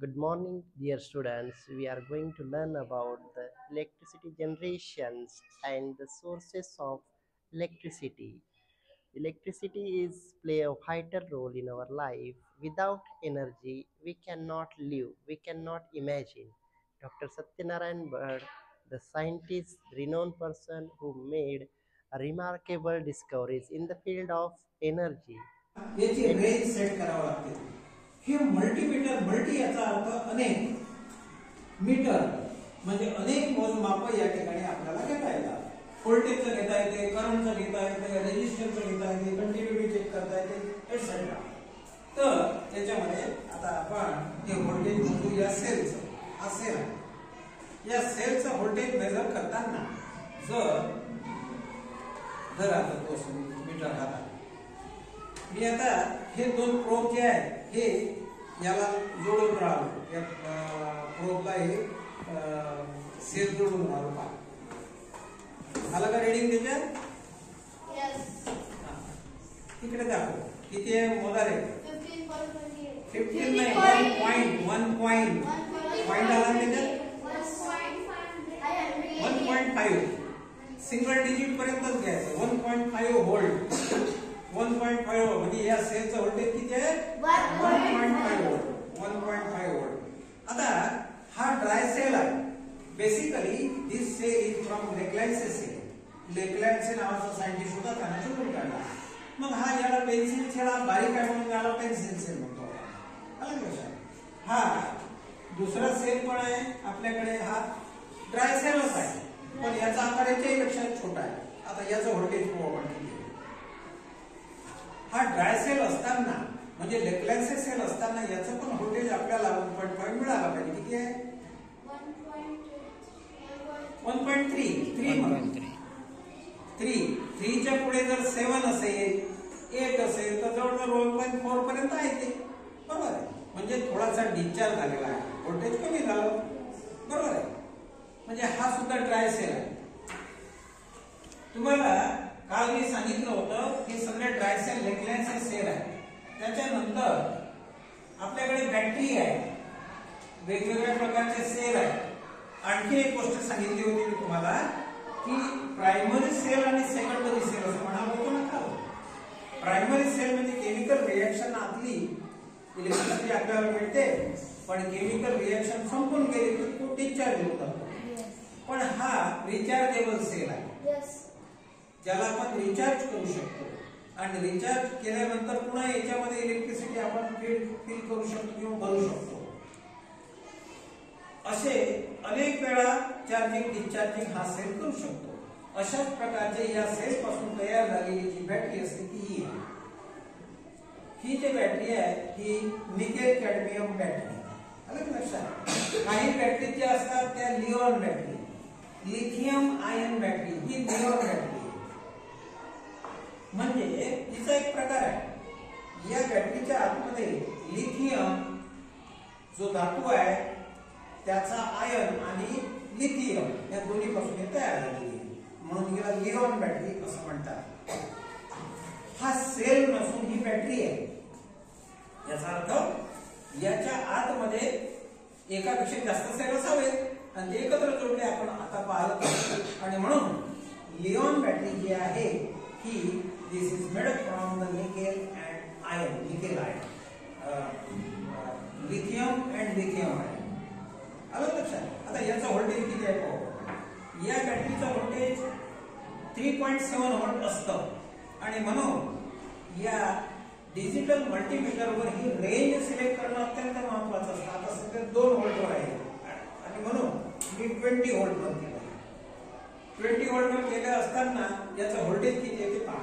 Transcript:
Good morning, dear students. We are going to learn about the electricity generations and the sources of electricity. Electricity is play a vital role in our life. Without energy, we cannot live. We cannot imagine. Dr. Satyanarayan Bird, the scientist, renowned person who made remarkable discoveries in the field of energy. याची range set करावं लागते. हे multimeter, multi याचा अर्थ अनेक, metre म्हणजे अनेक मोजमाप या ठिकाणी आपल्याला घेता येतात. व्होल्टेजचं घेता येते, करंटचं घेता येते, रेजिस्टन्सचं घेता येते, कंटिन्युटी चेक करता येते एटसेट्रा. तर त्याच्यामध्ये आता आपण हे व्होल्टेज मोजू या सेलचं. हा सेल आहे. या सेलचं व्होल्टेज मेजर करताना जर आता तो मीटर हातात मी आता हे दोन प्रोब जे आहेत हे याला जोडून राहिलो. या प्रोबला हे सेल जोडून राहिलो का झालं का रेडिंग त्याच्यात? तिकडे दाखव किती आहे मोदार आहे. 15 नाही 1 पॉइंट आला त्याच्यात 1.5 सिंगल डिजिट पर्यंतच घ्यायचं. 1.5 व्होल्ट 1.5 म्हणजे या सेलचं व्होल्टेज किती आहे? 1.5 व्होल्ट 1.5 व्होल्ट. आता हा ड्राय सेल आहे. Basically this cell is from Leclanche cell. Leclanche नावाचा सायंटिस्ट होता, त्याने शोधून काढला. मग हा याला पेन्सिल छेडा बारीक आहे म्हणून याला पेन्सिल सेल म्हणतो. हा दुसरा सेल पण आहे आपल्याकडे. हा ड्राय सेलच आहे पण याचा आकार याच्यापेक्षा छोटा आहे. आता याचं व्होल्टेज पाहू आपण किती. हा ड्राय सेल असताना म्हणजे लेक्लॅन्डचे सेल असताना याचं पण व्होल्टेज आपल्याला 1.5 मिळाला पाहिजे. किती आहे? 1.3 3च्या पुढे जर 7 असेल 8 असेल तर जवळजवळ 1.4 पर्यंत आहे ते. बरोबर आहे. म्हणजे थोडासा डिस्चार्ज झालेला आहे, व्होल्टेज कमी झालं. बरोबर आहे. म्हणजे हा सुद्धा ड्राय सेल आहे. तुम्हाला काल मी सांगितलं होतं हे सगळे ड्राय सेल लेक्लॅन्डचे सेल आहे. त्याच्यानंतर आपल्याकडे बॅटरी आहे, वेगवेगळ्या प्रकारचे सेल आहे. आणखी एक गोष्ट सांगितली होती मी तुम्हाला की प्रायमरी सेल आणि सेकंडरी सेल असं म्हणावं होतं ना. प्रायमरी सेल म्हणजे केमिकल रिएक्शन आतली इलेक्ट्रिसिटी आपल्याला मिळते पण केमिकल रिएक्शन संपून गेली की तो डिस्चार्ज होतो. पण हा रिचार्जेबल सेल आहे ज्याला आपण रिचार्ज करू शकतो आणि रिचार्ज केल्यानंतर पुन्हा याच्यामध्ये इलेक्ट्रिसिटी आपण फिल करू शकतो किंवा भरू शकतो. असे अनेक वेळा चार्जिंग डिस्चार्जिंग हा सेल करू शकतो. अशाच प्रकारचे या सेल पासून तयार झालेली जी बॅटरी असते ती ही जी बॅटरी आहे ही निकेल कॅडमियम बॅटरी. आलं लक्षात? काही बॅटरी ज्या असतात त्या Li ion battery, lithium ion battery ही निऑन बॅटरी म्हणजे हिचा एक प्रकार आहे. या बॅटरीच्या आतमध्ये लिथियम जो धातू आहे त्याचा आयन आणि लिथियम या दोन्ही पासून तयार झालेली आहे म्हणून हिला लिओन बॅटरी असं म्हणतात. हा सेल नसून ही बॅटरी आहे. याचा अर्थ याच्या आतमध्ये एकापेक्षा जास्त सेल असावेत आणि ते एकत्र जोडले आपण आता पाहत. आणि म्हणून लिओन बॅटरी जी आहे ही this is made from the nickel and ion, nickel ion, lithium and lithium ion. आलं लक्षात? आता याचा व्होल्टेज किती आहे पाहू. या बॅटरीचा व्होल्टेज 3.7 व्होल्ट असतं आणि म्हणून या डिजिटल मल्टीमीटरवर ही रेंज सिलेक्ट करणं अत्यंत महत्वाचं असतं. आता सध्या 2 व्होल्टवर आहे आणि म्हणून मी 20 व्होल्टवर केलं. 20 व्होल्टवर केलं असताना याचं व्होल्टेज किती आहे ते पहा.